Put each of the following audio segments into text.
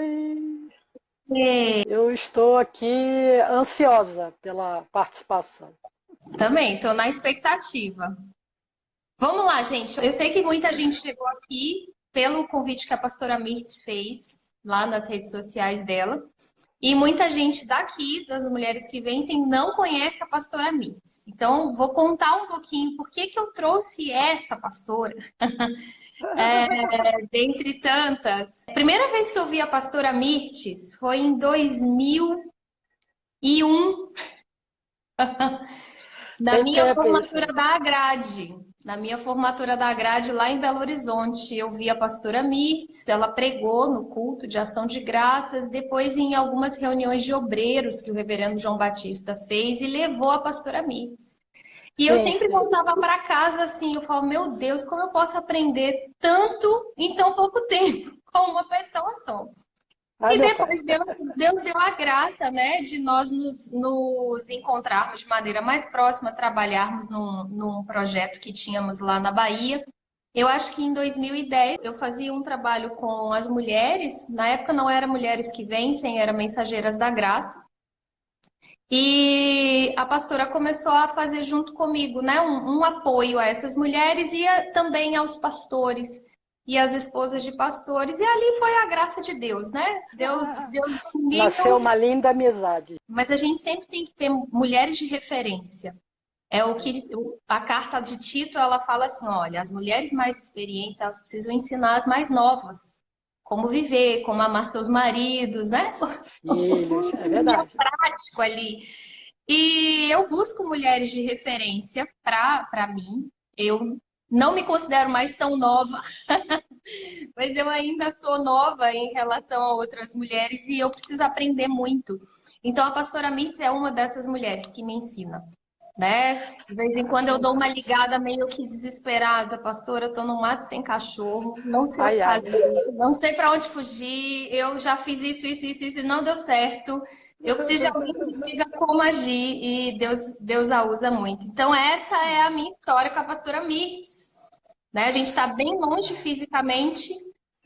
oi. Eu estou aqui ansiosa pela participação. Também, estou na expectativa. Vamos lá, gente. Eu sei que muita gente chegou aqui pelo convite que a pastora Mirtz fez lá nas redes sociais dela. E muita gente daqui, das mulheres que vencem, não conhece a pastora Mirtz. Então, vou contar um pouquinho por que eu trouxe essa pastora, dentre tantas. A primeira vez que eu vi a pastora Mirtz foi em 2001. Na Tem minha tempo isso. formatura da Agrade, na minha formatura da Agrade lá em Belo Horizonte, eu vi a pastora Mirtz, ela pregou no culto de ação de graças, depois em algumas reuniões de obreiros que o reverendo João Batista fez e levou a pastora Mirtz. E eu Sim, sempre sim. voltava para casa assim, eu falo, meu Deus, como eu posso aprender tanto em tão pouco tempo com uma pessoa só? Ai, E meu pai. depois Deus deu a graça, né, de nós nos encontrarmos de maneira mais próxima, trabalharmos num projeto que tínhamos lá na Bahia. Eu acho que em 2010 eu fazia um trabalho com as mulheres, na época não era Mulheres que Vencem, era Mensageiras da Graça. E a pastora começou a fazer junto comigo, né, um apoio a essas mulheres e também aos pastores e às esposas de pastores. E ali foi a graça de Deus, né? Deus Nasceu uniu, uma linda amizade. mas a gente sempre tem que ter mulheres de referência. É o que a carta de Tito ela fala assim, olha, as mulheres mais experientes elas precisam ensinar as mais novas como viver, como amar seus maridos, né? Filhos, é E é o verdade. prático ali. E eu busco mulheres de referência para mim. Eu não me considero mais tão nova, mas eu ainda sou nova em relação a outras mulheres e eu preciso aprender muito. Então, a pastora Mirtz é uma dessas mulheres que me ensina, né? De vez em Ah, quando eu dou uma verdade. ligada meio que desesperada, pastora, eu tô no mato sem cachorro, não sei o Ai, que ai. fazer, não sei para onde fugir, eu já fiz isso e não deu certo. Eu preciso de alguém que diga como agir e Deus a usa muito. Então, essa é a minha história com a pastora Mirtz, né? A gente está bem longe fisicamente,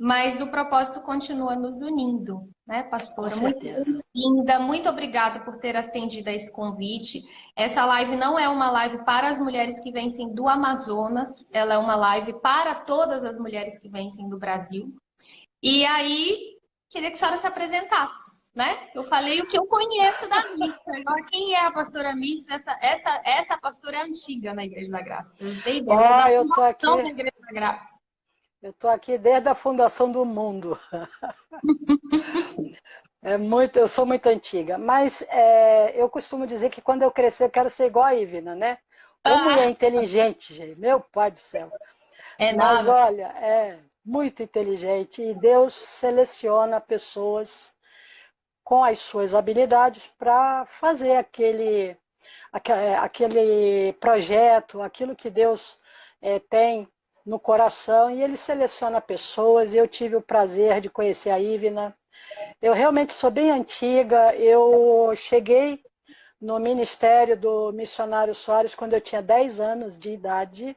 mas o propósito continua nos unindo, né, Com pastora? Muito certeza. bem-vinda, muito obrigada por ter atendido a esse convite. Essa live não é uma live para as mulheres que vencem do Amazonas, ela é uma live para todas as mulheres que vencem do Brasil. E aí, queria que a senhora se apresentasse. Né? Eu falei o que eu conheço da Mirtz. Agora, quem é a pastora Mirtz? Essa pastora é antiga na Igreja da Graça. Vocês têm ideia? Ela é Ó, da fundação da Igreja da Graça. eu tô aqui desde a fundação do mundo. Eu sou muito antiga, mas eu costumo dizer que quando eu crescer eu quero ser igual a Ivna, né? Ô mulher Ah, inteligente, gente, meu pai do céu. é Mas nada. olha, é muito inteligente e Deus seleciona pessoas com as suas habilidades para fazer aquele projeto, aquilo que Deus tem no coração, e Ele seleciona pessoas. Eu tive o prazer de conhecer a Ivna. Eu realmente sou bem antiga, eu cheguei no ministério do missionário Soares quando eu tinha 10 anos de idade,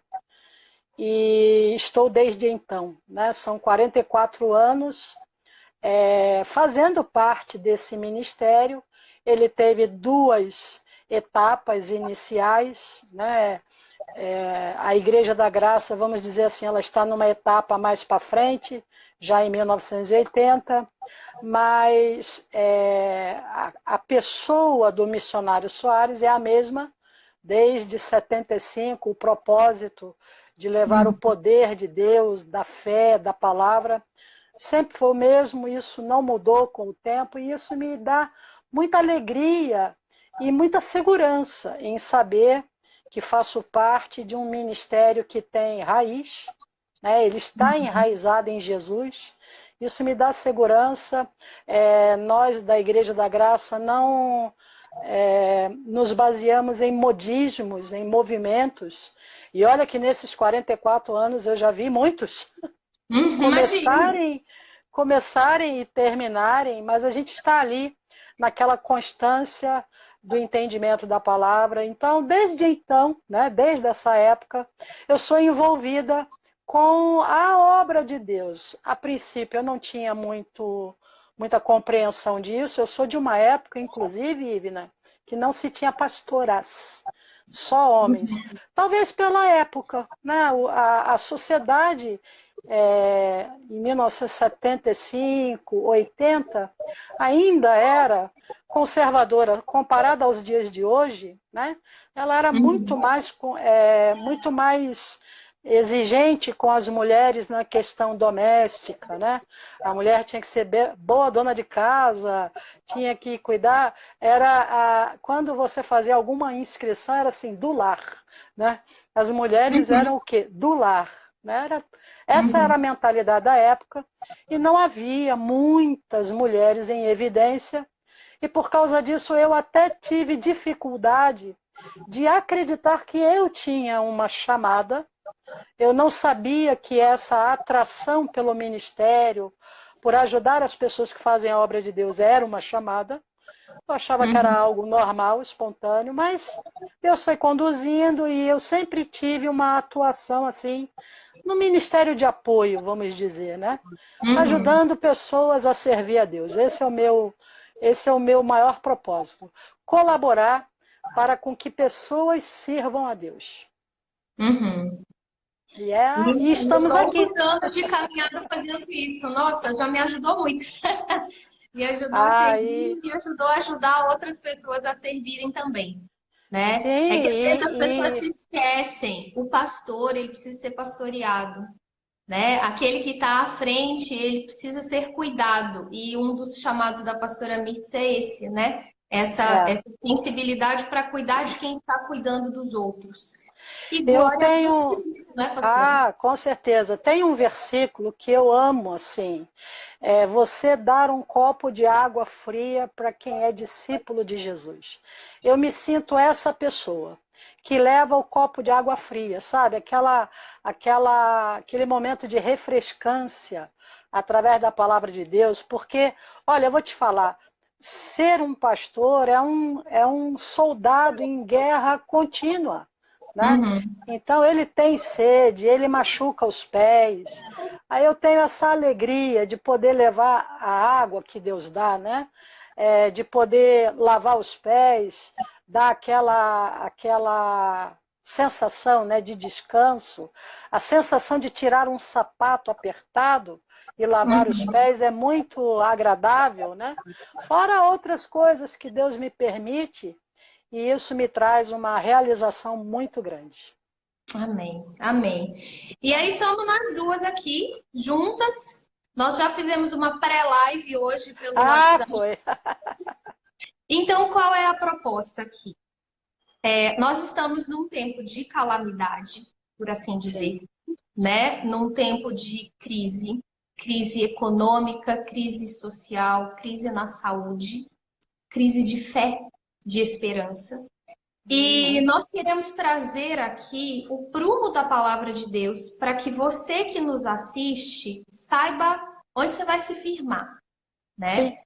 e estou desde então, né? São 44 anos fazendo parte desse ministério. Ele teve duas etapas iniciais, né? A Igreja da Graça, vamos dizer assim, ela está numa etapa mais para frente, já em 1980, mas a pessoa do missionário Soares é a mesma desde 75, o propósito de levar o poder de Deus, da fé, da palavra, sempre foi o mesmo, isso não mudou com o tempo, e isso me dá muita alegria e muita segurança em saber que faço parte de um ministério que tem raiz, né? Ele está enraizado em Jesus. Isso me dá segurança. Nós da Igreja da Graça não nos baseamos em modismos, em movimentos. E olha que nesses 44 anos eu já vi muitos Imagina. começarem, começarem e terminarem, mas a gente está ali naquela constância do entendimento da palavra. Então, né, desde essa época, eu sou envolvida com a obra de Deus. A princípio, eu não tinha muita compreensão disso. Eu sou de uma época, inclusive, Ivna, que não se tinha pastoras, só homens. Talvez pela época, né? A sociedade, em 1975, 80, ainda era conservadora, comparada aos dias de hoje, né? Ela era muito mais exigente com as mulheres na questão doméstica, né? A mulher tinha que ser boa dona de casa, tinha que cuidar. Quando você fazia alguma inscrição, era assim, do lar, né? As mulheres eram o quê? Do lar. Né? Essa era a mentalidade da época e não havia muitas mulheres em evidência e por causa disso eu até tive dificuldade de acreditar que eu tinha uma chamada. Eu não sabia que essa atração pelo ministério, por ajudar as pessoas que fazem a obra de Deus, era uma chamada. Eu achava que era algo normal, espontâneo, mas Deus foi conduzindo e eu sempre tive uma atuação assim, no ministério de apoio, vamos dizer, né? Ajudando pessoas a servir a Deus. Esse é o meu maior propósito. Colaborar para com que pessoas sirvam a Deus. E estamos aqui. Longos anos de caminhada fazendo isso. Nossa, já me ajudou muito. Me ajudou a servir, me ajudou a ajudar outras pessoas a servirem também. Né? Sim, É que às vezes as pessoas se esquecem. O pastor, ele precisa ser pastoreado. Né? Aquele que está à frente, ele precisa ser cuidado. E um dos chamados da pastora Mirtz é esse, né? Essa sensibilidade para cuidar de quem está cuidando dos outros. E glória a Deus por isso, né, pastora? Com certeza. Tem um versículo que eu amo, assim. Você dar um copo de água fria para quem é discípulo de Jesus. Eu me sinto essa pessoa que leva o copo de água fria, sabe? Aquele momento de refrescância através da palavra de Deus. Porque, olha, eu vou te falar, ser um pastor é um soldado em guerra contínua. Né? Então ele tem sede, ele machuca os pés. Aí eu tenho essa alegria de poder levar a água que Deus dá, né? De poder lavar os pés, dar aquela sensação, né, de descanso, a sensação de tirar um sapato apertado e lavar os pés é muito agradável, né? Fora outras coisas que Deus me permite. E isso me traz uma realização muito grande. Amém, amém. E aí somos nós duas aqui, juntas. Nós já fizemos uma pré-live hoje pelo WhatsApp. Foi. Então, qual é a proposta aqui? Nós estamos num tempo de calamidade, por assim dizer, né? Num tempo de crise, crise econômica, crise social, crise na saúde, crise de fé, de esperança. E nós queremos trazer aqui o prumo da palavra de Deus para que você que nos assiste saiba onde você vai se firmar, né? Sim.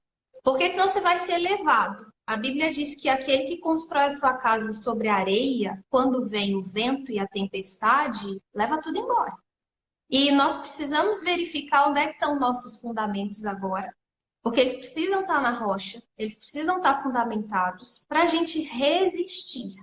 Porque senão você vai ser levado. A Bíblia diz que aquele que constrói a sua casa sobre a areia, quando vem o vento e a tempestade, leva tudo embora. E nós precisamos verificar onde é que estão nossos fundamentos agora. Porque eles precisam estar na rocha, eles precisam estar fundamentados para a gente resistir.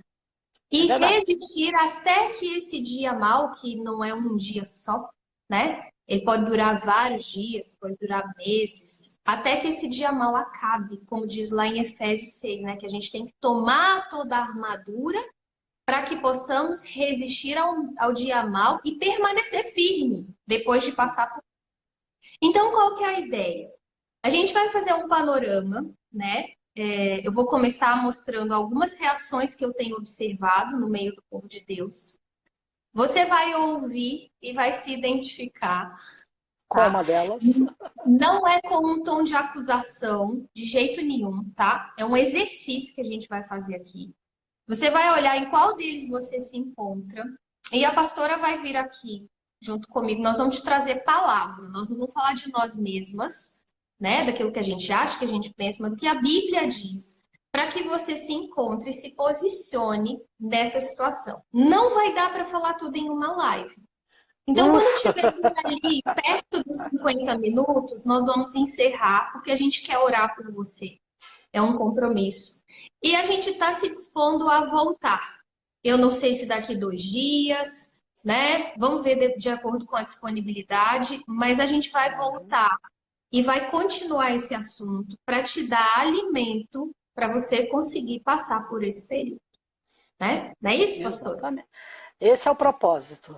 E resistir até que esse dia mal, que não é um dia só, né? Ele pode durar vários dias, pode durar meses, até que esse dia mal acabe, como diz lá em Efésios 6, né? Que a gente tem que tomar toda a armadura para que possamos resistir ao dia mal e permanecer firme depois de passar por. Então, qual que é a ideia? A gente vai fazer um panorama, né? Eu vou começar mostrando algumas reações que eu tenho observado no meio do povo de Deus. Você vai ouvir e vai se identificar. Com uma delas. Não é com um tom de acusação, de jeito nenhum, tá? É um exercício que a gente vai fazer aqui. Você vai olhar em qual deles você se encontra. E a pastora vai vir aqui junto comigo. Nós vamos te trazer palavra. Nós não vamos falar de nós mesmas, né, daquilo que a gente acha, que a gente pensa, mas do que a Bíblia diz, para que você se encontre e se posicione nessa situação. Não vai dar para falar tudo em uma live, Então, quando tivermos ali perto dos 50 minutos, nós vamos encerrar, porque a gente quer orar por você. É um compromisso. E a gente está se dispondo a voltar. Eu não sei se daqui 2 dias, né? Vamos ver de acordo com a disponibilidade, mas a gente vai voltar e vai continuar esse assunto para te dar alimento para você conseguir passar por esse período, né? Não é isso, pastor? Exatamente. Esse é o propósito.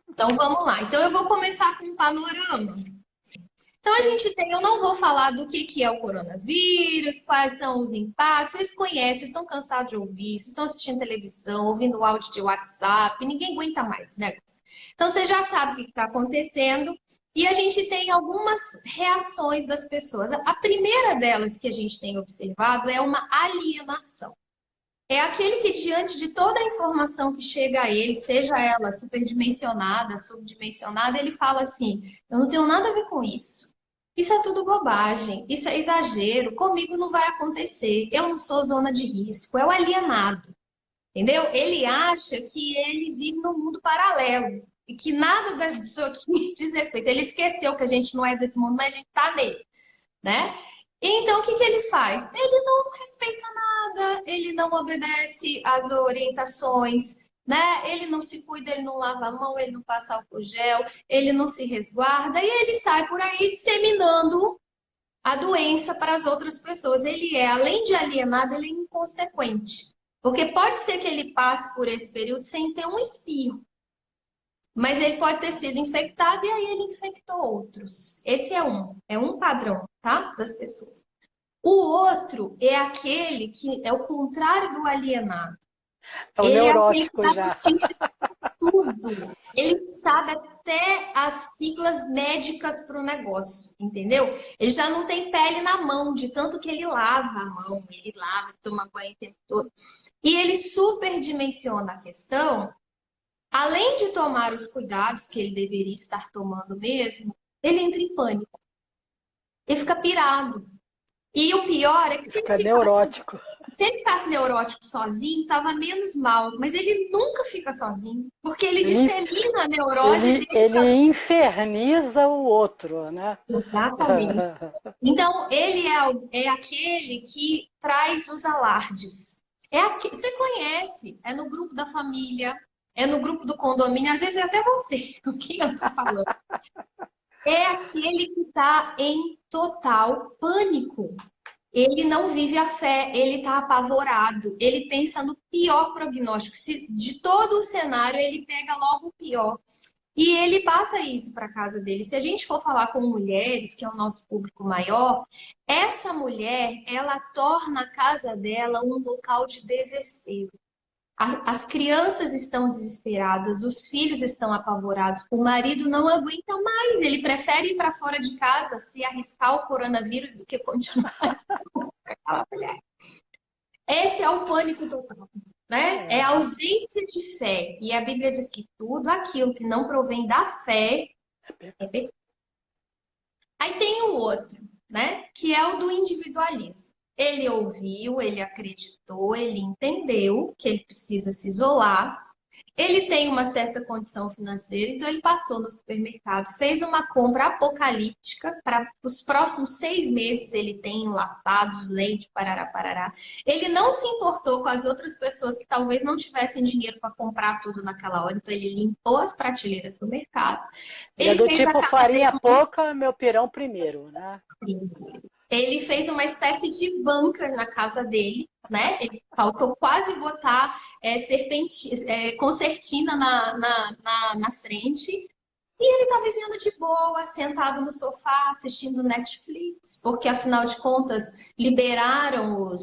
Então vamos lá. Então eu vou começar com um panorama. Então a gente tem, eu não vou falar do que é o coronavírus, quais são os impactos, vocês conhecem, estão cansados de ouvir, vocês estão assistindo televisão, ouvindo áudio de WhatsApp, ninguém aguenta mais, né? Então você já sabe o que está acontecendo e a gente tem algumas reações das pessoas. A primeira delas que a gente tem observado é uma alienação. É aquele que, diante de toda a informação que chega a ele, seja ela superdimensionada, subdimensionada, ele fala assim: eu não tenho nada a ver com isso. Isso é tudo bobagem, isso é exagero, comigo não vai acontecer, eu não sou zona de risco, é o alienado, entendeu? Ele acha que ele vive num mundo paralelo e que nada disso aqui diz respeito. Ele esqueceu que a gente não é desse mundo, mas a gente tá nele, né? Então, o que ele faz? Ele não respeita nada, ele não obedece às orientações, né? Ele não se cuida, ele não lava a mão, ele não passa álcool gel, ele não se resguarda e ele sai por aí disseminando a doença para as outras pessoas. Ele é, além de alienado, ele é inconsequente. Porque pode ser que ele passe por esse período sem ter um espirro, mas ele pode ter sido infectado e aí ele infectou outros. Esse é um padrão, tá? Das pessoas. O outro é aquele que é o contrário do alienado. É o Ele é aquele que neurótico dá já. notícia de tudo. Ele sabe até as siglas médicas para o negócio, entendeu? Ele já não tem pele na mão, de tanto que ele lava a mão, ele lava, ele toma banho o tempo todo. E ele superdimensiona a questão. Além de tomar os cuidados que ele deveria estar tomando mesmo, ele entra em pânico. Ele fica pirado. E o pior é que Fica neurótico. se ele ficasse neurótico sozinho, estava menos mal. Mas ele nunca fica sozinho, porque ele dissemina a neurose dele. Ele inferniza o outro, né? Exatamente. Então, ele é aquele que traz os alardes. Você conhece, é no grupo da família, é no grupo do condomínio, às vezes é até você, o que eu estou falando. É aquele que está em total pânico. Ele não vive a fé, ele está apavorado, ele pensa no pior prognóstico. Se de todo o cenário, ele pega logo o pior. E ele passa isso para casa dele. Se a gente for falar com mulheres, que é o nosso público maior, essa mulher, ela torna a casa dela um local de desespero. As crianças estão desesperadas, os filhos estão apavorados, o marido não aguenta mais, ele prefere ir para fora de casa, se arriscar o coronavírus do que continuar com aquela mulher. Esse é o pânico total, né? É a ausência de fé. E a Bíblia diz que tudo aquilo que não provém da fé é pecado. Aí tem o outro, né? Que é o do individualismo. Ele ouviu, ele acreditou, ele entendeu que ele precisa se isolar. Ele tem uma certa condição financeira, então ele passou no supermercado, fez uma compra apocalíptica para os próximos 6 meses ele tem enlatados, leite, parará, parará. Ele não se importou com as outras pessoas que talvez não tivessem dinheiro para comprar tudo naquela hora, então ele limpou as prateleiras do mercado. Ele é do tipo farinha pouca, meu pirão primeiro, né? Ele fez uma espécie de bunker na casa dele, né? Ele faltou quase botar concertina na frente. E ele tá vivendo de boa, sentado no sofá, assistindo Netflix, porque afinal de contas liberaram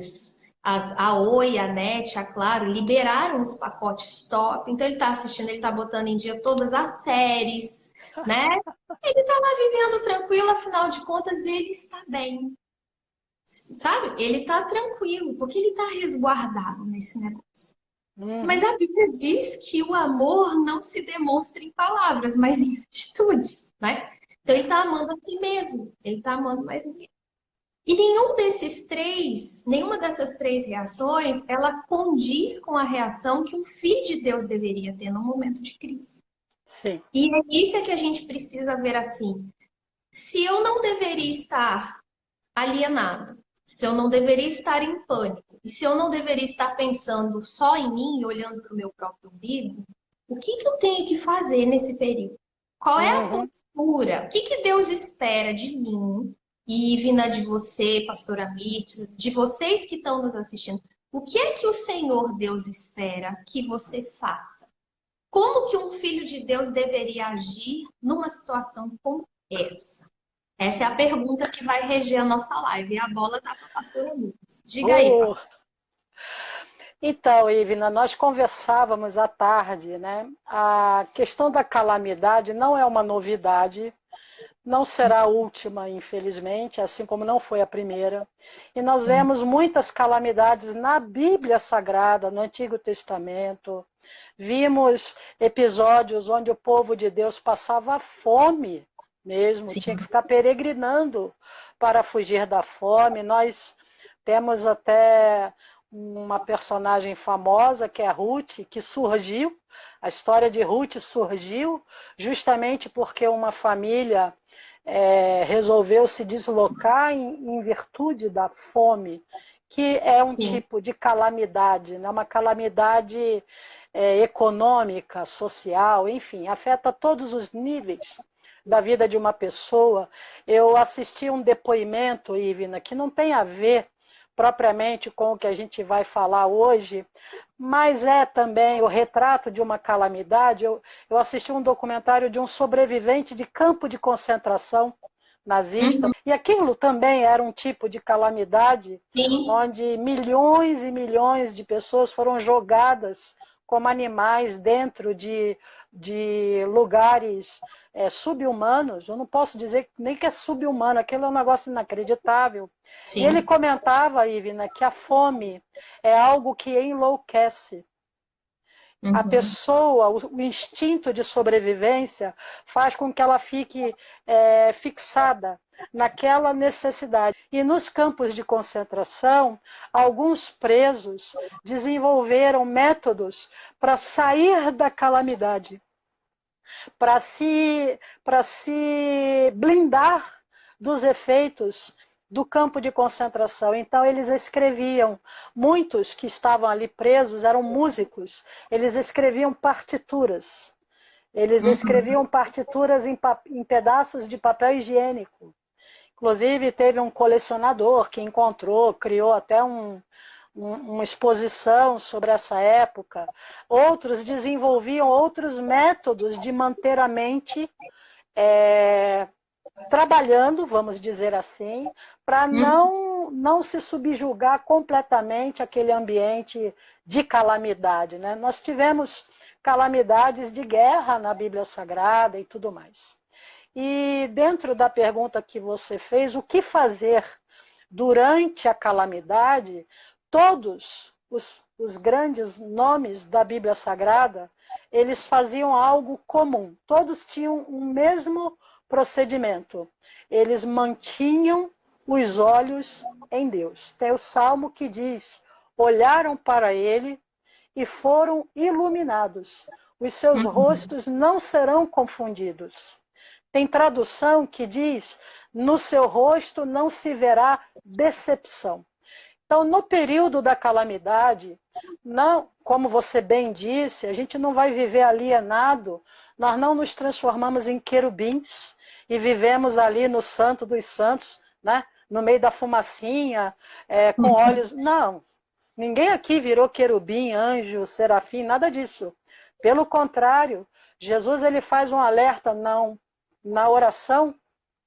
a Oi, a NET, a Claro, liberaram os pacotes top. Então ele tá assistindo, ele tá botando em dia todas as séries, né? Ele tá lá vivendo tranquilo, afinal de contas ele está bem. Sabe? Ele tá tranquilo, porque ele tá resguardado nesse negócio. Mas a Bíblia diz que o amor não se demonstra em palavras, mas em atitudes, né? Então ele está amando a si mesmo, ele está amando mais ninguém. E nenhuma dessas 3 reações, ela condiz com a reação que um filho de Deus deveria ter no momento de crise. Sim. E é isso que a gente precisa ver assim. Se eu não deveria estar alienado, se eu não deveria estar em pânico, e se eu não deveria estar pensando só em mim e olhando para o meu próprio umbigo, o que que eu tenho que fazer nesse período? Qual é a Uhum. postura? O que que Deus espera de mim, Ivna, de você, pastora Mirtes, de vocês que estão nos assistindo? O que é que o Senhor Deus espera que você faça? Como que um filho de Deus deveria agir numa situação como essa? Essa é a pergunta que vai reger a nossa live. E a bola está para a pastora Lucas. Diga aí, Oh, pastor. então, Ivna, nós conversávamos à tarde, né? A questão da calamidade não é uma novidade, não será a última, infelizmente, assim como não foi a primeira. E nós vemos muitas calamidades na Bíblia Sagrada, no Antigo Testamento. Vimos episódios onde o povo de Deus passava fome mesmo, tinha que Sim, ficar peregrinando para fugir da fome. Nós temos até uma personagem famosa, que é a Ruth, que surgiu, a história de Ruth surgiu justamente porque uma família resolveu se deslocar em virtude da fome, que é um sim. tipo de calamidade, né? Uma calamidade econômica, social, enfim, afeta todos os níveis da vida de uma pessoa. Eu assisti um depoimento, Ivna, que não tem a ver propriamente com o que a gente vai falar hoje, mas é também o retrato de uma calamidade. Eu assisti um documentário de um sobrevivente de campo de concentração nazista, Uhum, e aquilo também era um tipo de calamidade, sim, onde milhões e milhões de pessoas foram jogadas como animais dentro de lugares subhumanos. Eu não posso dizer nem que é subhumano, aquilo é um negócio inacreditável. E ele sim. comentava, Ivna, que a fome é algo que enlouquece. A Uhum, pessoa, o instinto de sobrevivência faz com que ela fique fixada naquela necessidade. E nos campos de concentração, alguns presos desenvolveram métodos para sair da calamidade, para se blindar dos efeitos do campo de concentração. Então, eles escreviam. Muitos que estavam ali presos eram músicos. Eles escreviam partituras. Eles uhum. escreviam partituras em pedaços de papel higiênico. Inclusive, teve um colecionador que encontrou, criou até uma exposição sobre essa época. Outros desenvolviam outros métodos de manter a mente trabalhando, vamos dizer assim, para Uhum. não se subjugar completamente aquele ambiente de calamidade, né? Nós tivemos calamidades de guerra na Bíblia Sagrada e tudo mais. E dentro da pergunta que você fez, o que fazer durante a calamidade, todos os grandes nomes da Bíblia Sagrada, eles faziam algo comum. Todos tinham o mesmo procedimento. Eles mantinham os olhos em Deus. Tem o Salmo que diz: olharam para ele e foram iluminados. Os seus Uhum. rostos não serão confundidos. Tem tradução que diz: no seu rosto não se verá decepção. Então, no período da calamidade, não, como você bem disse, a gente não vai viver alienado, nós não nos transformamos em querubins e vivemos ali no Santo dos Santos, né? No meio da fumacinha, com olhos. Não, ninguém aqui virou querubim, anjo, serafim, nada disso. Pelo contrário, Jesus ele faz um alerta não na oração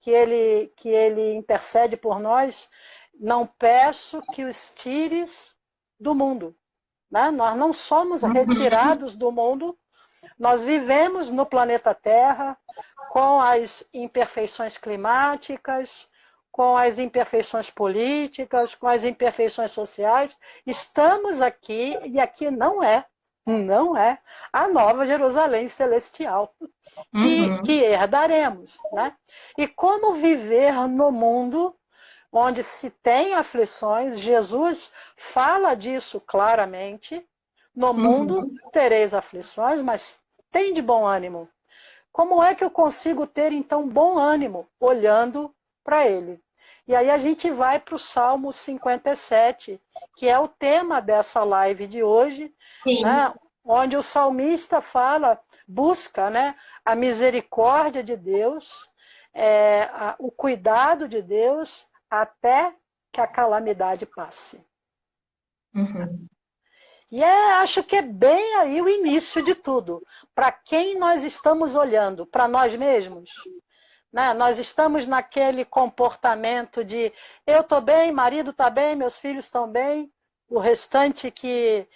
que ele intercede por nós, não peço que os tires do mundo. Né? Nós não somos Uhum. retirados do mundo, nós vivemos no planeta Terra com as imperfeições climáticas, com as imperfeições políticas, com as imperfeições sociais. Estamos aqui e aqui não é a nova Jerusalém celestial que Uhum. herdaremos. Né? E como viver no mundo onde se tem aflições, Jesus fala disso claramente. No mundo Uhum. tereis aflições, mas tem de bom ânimo. como é que eu consigo ter, então, bom ânimo olhando para ele? E aí a gente vai para o Salmo 57, que é o tema dessa live de hoje, Sim. né? Onde o salmista fala, busca, né, a misericórdia de Deus, o cuidado de Deus, até que a calamidade passe. Uhum. E acho que é bem aí o início de tudo. Para quem nós estamos olhando? Para nós mesmos? Né? Nós estamos naquele comportamento de eu estou bem, marido está bem, meus filhos estão bem, o restante que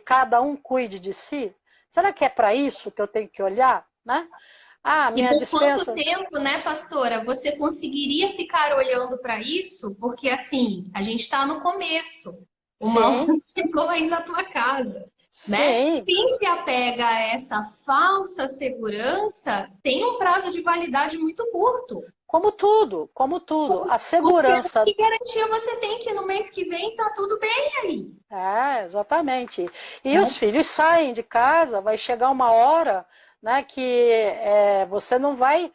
cada um cuide de si. Será que é para isso que eu tenho que olhar? Né? Ah, E minha por quanto dispensa. tempo, né, pastora, você conseguiria ficar olhando para isso? Porque assim, a gente está no começo. O mal Sim, não chegou aí na tua casa, né? sim. Quem se apega a essa falsa segurança tem um prazo de validade muito curto. Como tudo, como tudo. A Porque segurança. que garantia você tem que no mês que vem tá tudo bem aí? Exatamente. E os Né? filhos saem de casa, vai chegar uma hora, né, que você não vai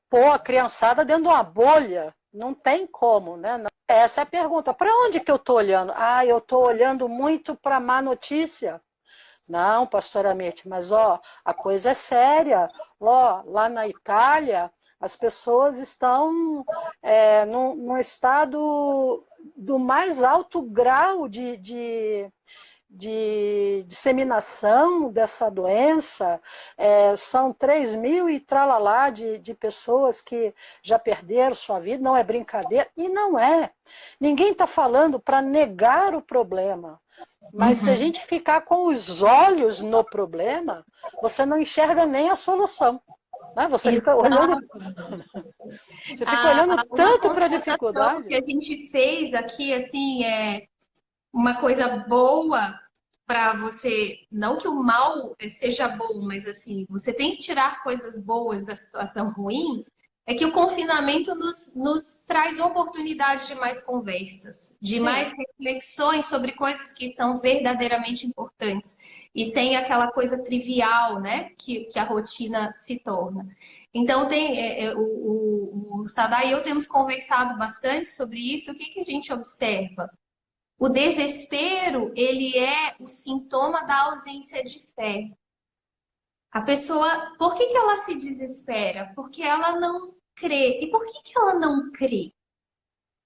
pôr a criançada dentro de uma bolha. Não tem como, né? Essa é a pergunta. Para onde que eu estou olhando? Ah, eu estou olhando muito para má notícia. Não, pastora Mirth, mas a coisa é séria. Lá na Itália, as pessoas estão num estado do mais alto grau de disseminação dessa doença. São 3 mil e tralalá de pessoas que já perderam sua vida. Não é brincadeira. E não é. Ninguém está falando para negar o problema. Mas se a Uhum. gente ficar com os olhos no problema, você não enxerga nem a solução. Né? Você fica olhando, Exato. você fica olhando Uma tanto para a constatação que dificuldade. a gente fez aqui, assim, uma coisa boa para você, não que o mal seja bom, mas assim, você tem que tirar coisas boas da situação ruim, é que o confinamento nos traz oportunidade de mais conversas, de Sim, mais reflexões sobre coisas que são verdadeiramente importantes, e sem aquela coisa trivial, né, que a rotina se torna. Então, o Sadá e eu temos conversado bastante sobre isso. O que, que a gente observa? O desespero, ele é o sintoma da ausência de fé. A pessoa, por que que ela se desespera? Porque ela não crê. E por que que ela não crê?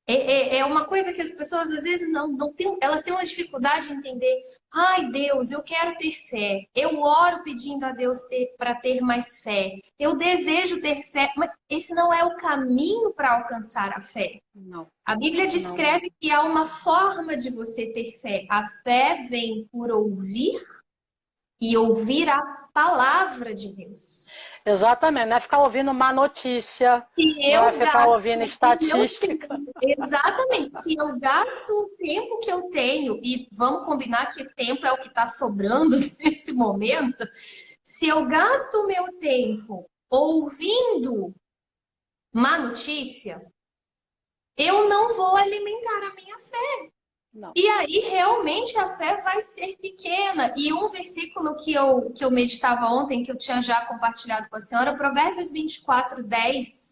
É uma coisa que as pessoas às vezes não têm, elas têm uma dificuldade de entender. Ai, Deus, eu quero ter fé. Eu oro pedindo a Deus para ter mais fé. Eu desejo ter fé, mas esse não é o caminho para alcançar a fé. não, A Bíblia não é. descreve que há uma forma de você ter fé. A fé vem por ouvir e ouvir a palavra de Deus. Exatamente, não é ficar ouvindo má notícia, Se não é eu ficar gasto ouvindo o meu estatística. tempo, exatamente, se eu gasto o tempo que eu tenho, e vamos combinar que tempo é o que está sobrando nesse momento, se eu gasto o meu tempo ouvindo má notícia, eu não vou alimentar a minha fé. Não. E aí, realmente, a fé vai ser pequena. E um versículo que eu meditava ontem, que eu tinha já compartilhado com a senhora, Provérbios 24:10,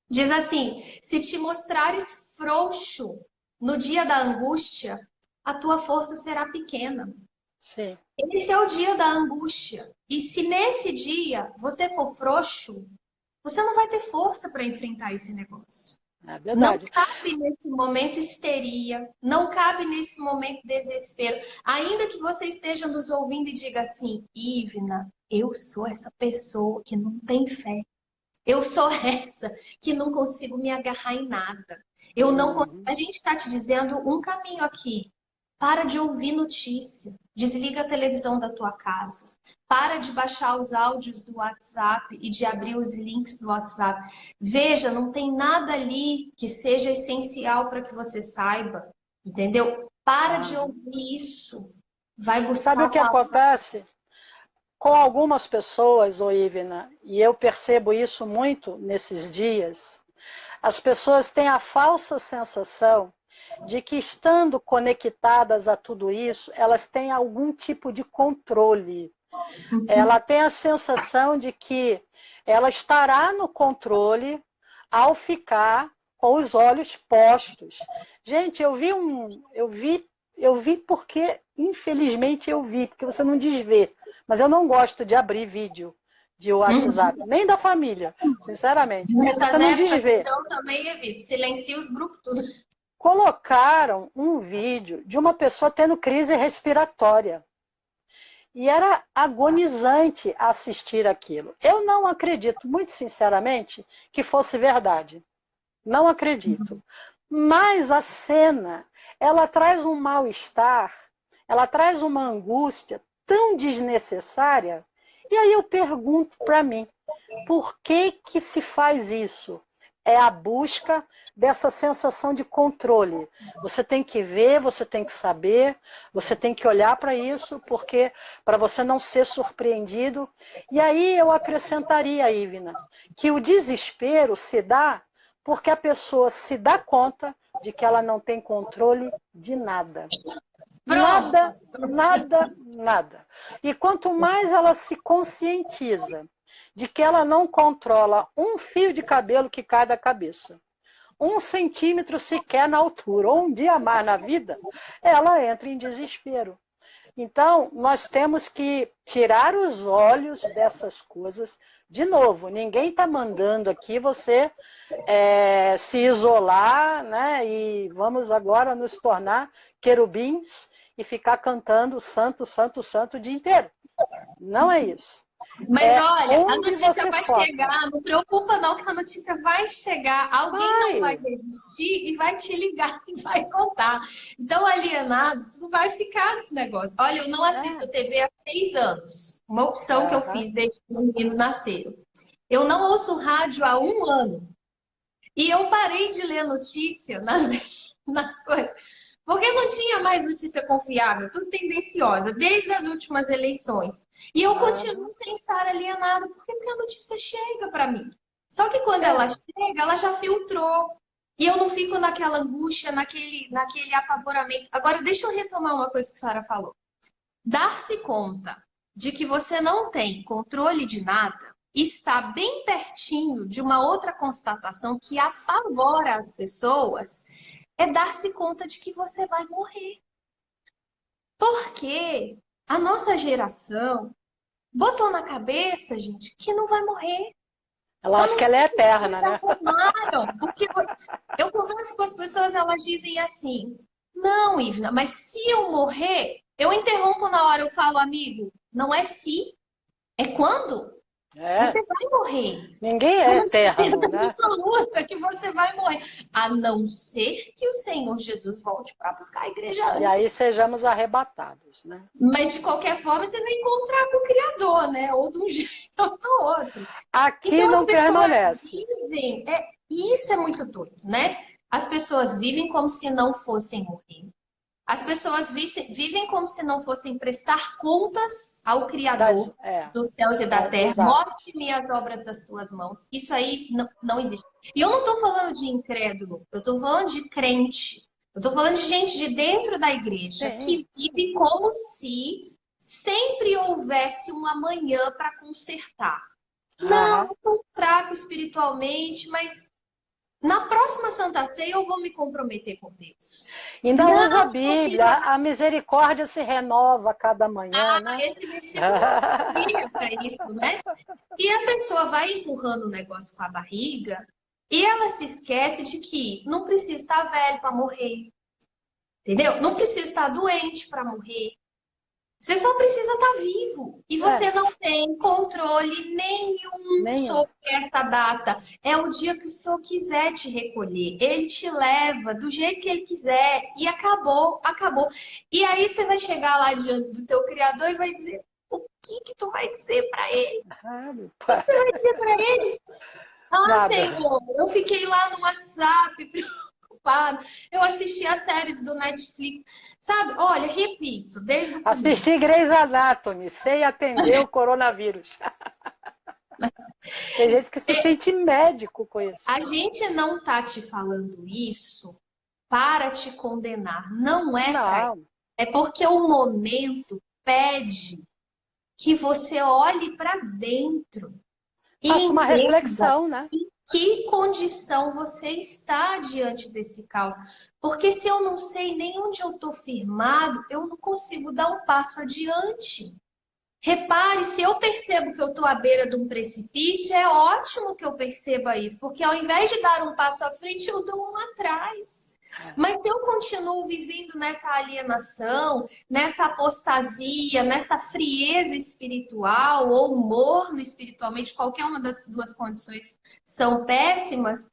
diz assim: se te mostrares frouxo no dia da angústia, a tua força será pequena. Sim, Esse é o dia da angústia. E se nesse dia você for frouxo, você não vai ter força para enfrentar esse negócio. é Não verdade. cabe nesse momento histeria, não cabe nesse momento desespero. Ainda que você esteja nos ouvindo e diga assim, Ivna, eu sou essa pessoa que não tem fé. Eu sou essa que não consigo me agarrar em nada. Eu não consigo. Uhum. A gente está te dizendo um caminho aqui. Para de ouvir notícia. Desliga a televisão da tua casa. Para de baixar os áudios do WhatsApp e de abrir os links do WhatsApp. Veja, não tem nada ali que seja essencial para que você saiba. Entendeu? Para de Aham. ouvir isso. Vai Sabe buscar o a que palavra. acontece? Com algumas pessoas, Ivna, e eu percebo isso muito nesses dias, as pessoas têm a falsa sensação de que, estando conectadas a tudo isso, elas têm algum tipo de controle. Ela tem a sensação de que ela estará no controle ao ficar com os olhos postos. Gente, eu vi porque, infelizmente, eu vi, porque você não desvê. Mas eu não gosto de abrir vídeo de WhatsApp, nem da família, sinceramente. Nessas Você não épocas, desvê. então, também evito. Silencio os grupos, tudo. Colocaram um vídeo de uma pessoa tendo crise respiratória. E era agonizante assistir aquilo. Eu não acredito, muito sinceramente, que fosse verdade. Não acredito. Mas a cena, ela traz um mal-estar, ela traz uma angústia tão desnecessária. E aí eu pergunto para mim, por que que se faz isso? É a busca dessa sensação de controle. Você tem que ver, você tem que saber, você tem que olhar para isso, porque para você não ser surpreendido. E aí eu acrescentaria, Ivna, que o desespero se dá porque a pessoa se dá conta de que ela não tem controle de nada. Pronto. Nada, nada, nada. E quanto mais ela se conscientiza de que ela não controla um fio de cabelo que cai da cabeça, 1 centímetro sequer na altura, ou um dia mais na vida, ela entra em desespero. Então, nós temos que tirar os olhos dessas coisas. De novo, ninguém está mandando aqui você se isolar, né? E vamos agora nos tornar querubins e ficar cantando santo, santo, santo o dia inteiro. Não é isso. Mas olha, a Onde notícia você vai foca. chegar, não preocupa não que a notícia vai chegar, alguém não vai resistir e vai te ligar e vai contar. Então, alienados, tu vai ficar nesse negócio. Olha, eu não assisto TV há 6 anos, uma opção que eu fiz desde que os meninos nasceram. Eu não ouço rádio há 1 ano. E eu parei de ler notícia nas coisas. Porque não tinha mais notícia confiável, tudo tendenciosa, desde as últimas eleições. E eu continuo sem estar alienada, porque a notícia chega para mim. Só que quando ela chega, ela já filtrou. E eu não fico naquela angústia, naquele apavoramento. Agora, deixa eu retomar uma coisa que a senhora falou. Dar-se conta de que você não tem controle de nada está bem pertinho de uma outra constatação que apavora as pessoas, é dar-se conta de que você vai morrer. Porque a nossa geração botou na cabeça, gente, que não vai morrer. Ela acha que ela é eterna, né? Porque eu converso com as pessoas, elas dizem assim, não, Ivna, mas se eu morrer, eu interrompo na hora, eu falo, amigo, não é se, é quando. Você vai morrer. Ninguém é eterno, né? Absoluta que você vai morrer. A não ser que o Senhor Jesus volte para buscar a igreja antes. E aí sejamos arrebatados, né? Mas de qualquer forma você vai encontrar com o Criador, né? Ou de um jeito ou do outro. Aqui então, não permanece. Vivem, isso é muito doido, né? As pessoas vivem como se não fossem morrer. As pessoas vivem como se não fossem prestar contas ao Criador dos céus e da terra. Mostre-me as obras das tuas mãos. Isso aí não existe. E eu não estou falando de incrédulo, eu estou falando de crente. Eu estou falando de gente de dentro da igreja que vive como se sempre houvesse um amanhã para consertar. Não, eu estou fraco espiritualmente, mas na próxima Santa Ceia eu vou me comprometer com Deus. Ainda usa a Bíblia, a misericórdia se renova a cada manhã, né? Esse versículo é para isso, né? E a pessoa vai empurrando o negócio com a barriga e ela se esquece de que não precisa estar velho para morrer, entendeu? Não precisa estar doente para morrer. Você só precisa estar vivo. E você não tem controle nenhum sobre essa data. É o dia que o Senhor quiser te recolher. Ele te leva do jeito que Ele quiser. E acabou, acabou. E aí você vai chegar lá diante do teu Criador e vai dizer, o que tu vai dizer para Ele? O que você vai dizer para Ele? Senhor, eu fiquei lá no WhatsApp preocupada. Eu assisti as séries do Netflix. Sabe? Olha, repito, desde o começo. Assisti Grey's Anatomy, sem atender o coronavírus. Tem gente que se sente médico com isso. A gente não tá te falando isso para te condenar. Não é para. É porque o momento pede que você olhe para dentro e Faça uma entenda reflexão, né? em que condição você está diante desse caos. Porque se eu não sei nem onde eu estou firmado, eu não consigo dar um passo adiante. Repare, se eu percebo que eu estou à beira de um precipício, é ótimo que eu perceba isso, porque ao invés de dar um passo à frente, eu dou um atrás. Mas se eu continuo vivendo nessa alienação, nessa apostasia, nessa frieza espiritual ou morno espiritualmente, qualquer uma das duas condições são péssimas,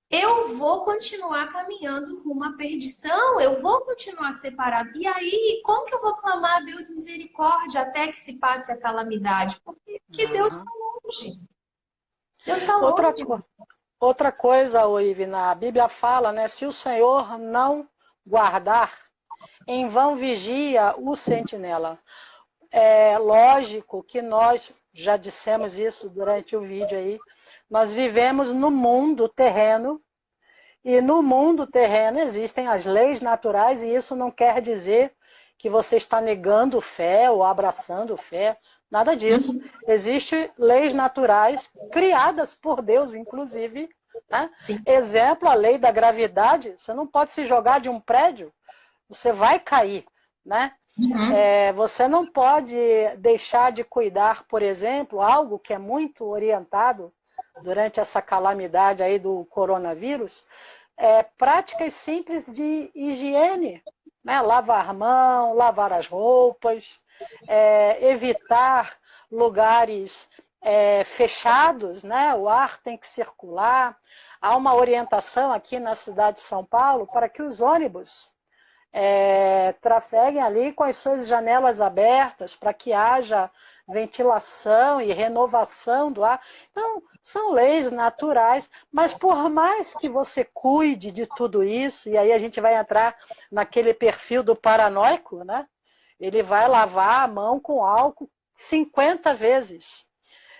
eu vou continuar caminhando rumo à perdição, eu vou continuar separado. E aí, como que eu vou clamar a Deus misericórdia até que se passe a calamidade? Porque Deus está longe. Deus está Outra, longe. outra coisa, Ivna, a Bíblia fala, né? Se o Senhor não guardar, em vão vigia o sentinela. É lógico que nós já dissemos isso durante o vídeo aí. Nós vivemos no mundo terreno, e no mundo terreno existem as leis naturais, e isso não quer dizer que você está negando fé ou abraçando fé, nada disso. Existem leis naturais criadas por Deus, inclusive. Né? Exemplo, a lei da gravidade. Você não pode se jogar de um prédio, você vai cair. Né? Você não pode deixar de cuidar, por exemplo, algo que é muito orientado durante essa calamidade aí do coronavírus, práticas simples de higiene, né? Lavar a mão, lavar as roupas, evitar lugares fechados, né? O ar tem que circular. Há uma orientação aqui na cidade de São Paulo para que os ônibus trafeguem ali com as suas janelas abertas para que haja ventilação e renovação do ar. Então, são leis naturais, mas por mais que você cuide de tudo isso, e aí a gente vai entrar naquele perfil do paranoico, né? Ele vai lavar a mão com álcool 50 vezes.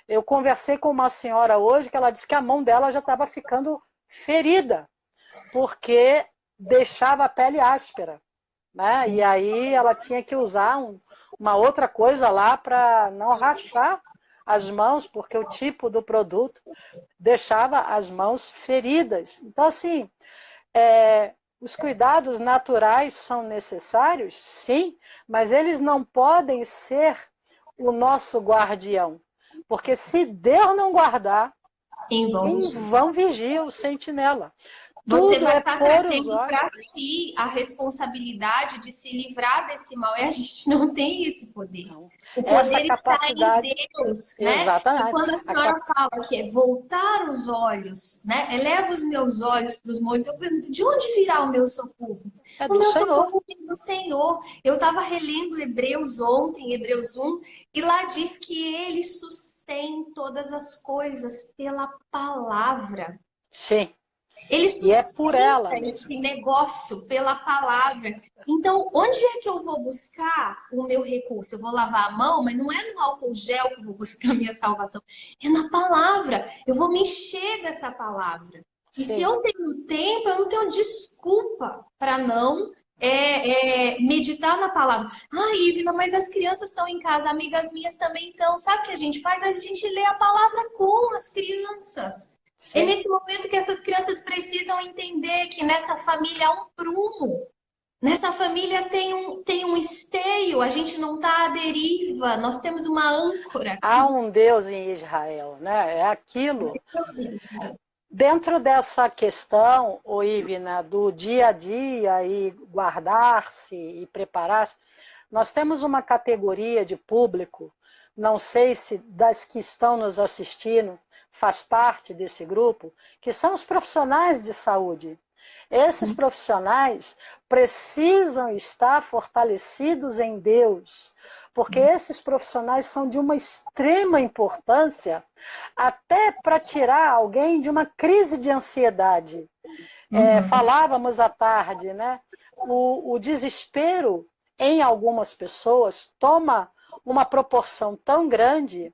Eu conversei com uma senhora hoje que ela disse que a mão dela já estava ficando ferida, porque deixava a pele áspera. Né? E aí ela tinha que usar uma outra coisa lá para não rachar as mãos, porque o tipo do produto deixava as mãos feridas. Então, assim, os cuidados naturais são necessários, sim, mas eles não podem ser o nosso guardião. Porque se Deus não guardar, em vão vigia o sentinela. Você vai estar trazendo para si a responsabilidade de se livrar desse mal. E a gente não tem esse poder. Não. O poder está em Deus, né? Exatamente. E quando a senhora fala que é voltar os olhos, né? Eleva os meus olhos para os montes, eu pergunto, de onde virá o meu socorro? O meu socorro vem do Senhor. Eu estava relendo Hebreus ontem, Hebreus 1, e lá diz que Ele sustém todas as coisas pela palavra. Sim. Ele sustenta esse negócio pela palavra. Então, onde é que eu vou buscar o meu recurso? Eu vou lavar a mão, mas não é no álcool gel que eu vou buscar a minha salvação. É na palavra. Eu vou me encher dessa palavra. E se eu tenho tempo, eu não tenho desculpa para não meditar na palavra. Ah, Ivna, mas as crianças estão em casa, amigas minhas também estão. Sabe o que a gente faz? A gente lê a palavra com as crianças. Sim. É nesse momento que essas crianças precisam entender que nessa família há um prumo. Nessa família tem um esteio, a gente não está à deriva, nós temos uma âncora. Há um Deus em Israel, né? É aquilo. Dentro dessa questão, Ivna, do dia a dia e guardar-se e preparar-se, nós temos uma categoria de público, não sei se das que estão nos assistindo, faz parte desse grupo, que são os profissionais de saúde. Esses profissionais precisam estar fortalecidos em Deus, porque esses profissionais são de uma extrema importância até para tirar alguém de uma crise de ansiedade. Falávamos à tarde, né? O desespero em algumas pessoas toma uma proporção tão grande,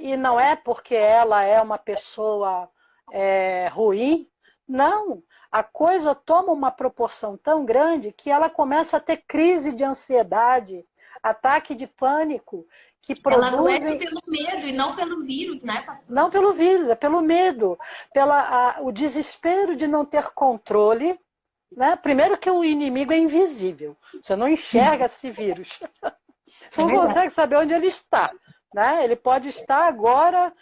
e não é porque ela é uma pessoa ruim, não. A coisa toma uma proporção tão grande que ela começa a ter crise de ansiedade, ataque de pânico, que Ela adoece produzem... pelo medo e não pelo vírus, né, pastor? Não pelo vírus, é pelo medo, o desespero de não ter controle, né? Primeiro que o inimigo é invisível, você não enxerga esse vírus, você É não verdade. consegue saber onde ele está. Né? Ele pode estar agora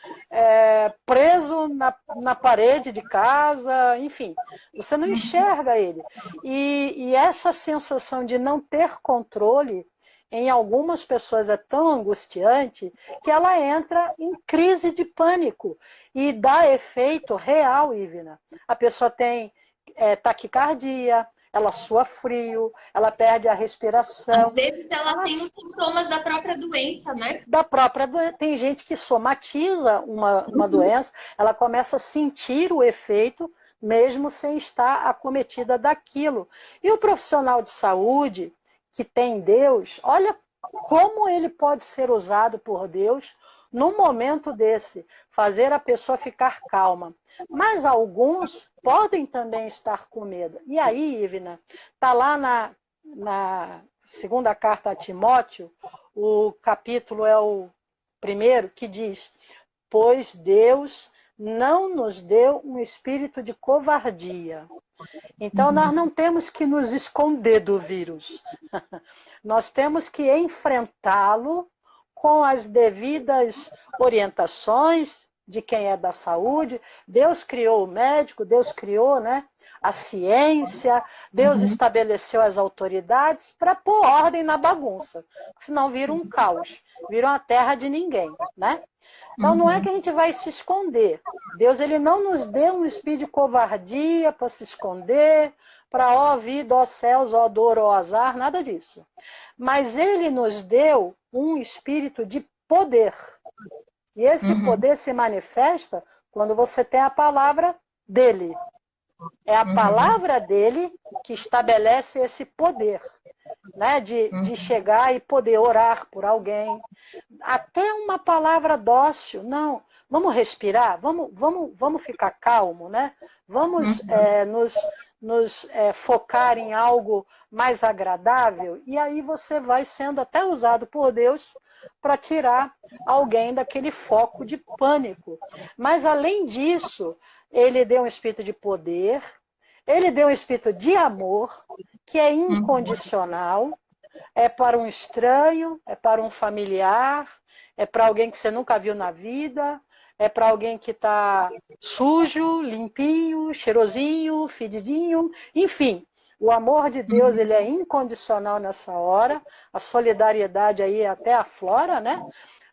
preso na parede de casa, enfim, você não enxerga ele. E essa sensação de não ter controle, em algumas pessoas é tão angustiante que ela entra em crise de pânico e dá efeito real, Ivna. A pessoa tem taquicardia, ela sua frio, ela perde a Às respiração. vezes ela tem os sintomas da própria doença, né? Da própria doença. Tem gente que somatiza uma doença, ela começa a sentir o efeito, mesmo sem estar acometida daquilo. E o profissional de saúde, que tem Deus, olha como ele pode ser usado por Deus num momento desse, fazer a pessoa ficar calma. Mas alguns podem também estar com medo. E aí, Ivna, está lá na segunda carta a Timóteo, o capítulo é o primeiro, que diz: pois Deus não nos deu um espírito de covardia. Então, nós não temos que nos esconder do vírus. Nós temos que enfrentá-lo com as devidas orientações de quem é da saúde. Deus criou o médico, Deus criou, né, a ciência, Deus estabeleceu as autoridades para pôr ordem na bagunça. Senão vira um caos, vira uma terra de ninguém, né? Então não é que a gente vai se esconder. Deus, ele não nos deu um espírito de covardia para se esconder, para ó vida, ó céus, ó dor, ó azar, nada disso. Mas ele nos deu um espírito de poder. E esse poder se manifesta quando você tem a palavra dele. É a palavra dele que estabelece esse poder, né? De chegar e poder orar por alguém. Até uma palavra dócil. Não, vamos respirar, vamos ficar calmo, né? Vamos nos focar em algo mais agradável, e aí você vai sendo até usado por Deus para tirar alguém daquele foco de pânico. Mas, além disso, ele deu um espírito de poder, ele deu um espírito de amor, que é incondicional, é para um estranho, é para um familiar, é para alguém que você nunca viu na vida, é para alguém que está sujo, limpinho, cheirosinho, fedidinho, enfim. O amor de Deus, ele é incondicional nessa hora, a solidariedade aí até aflora, né?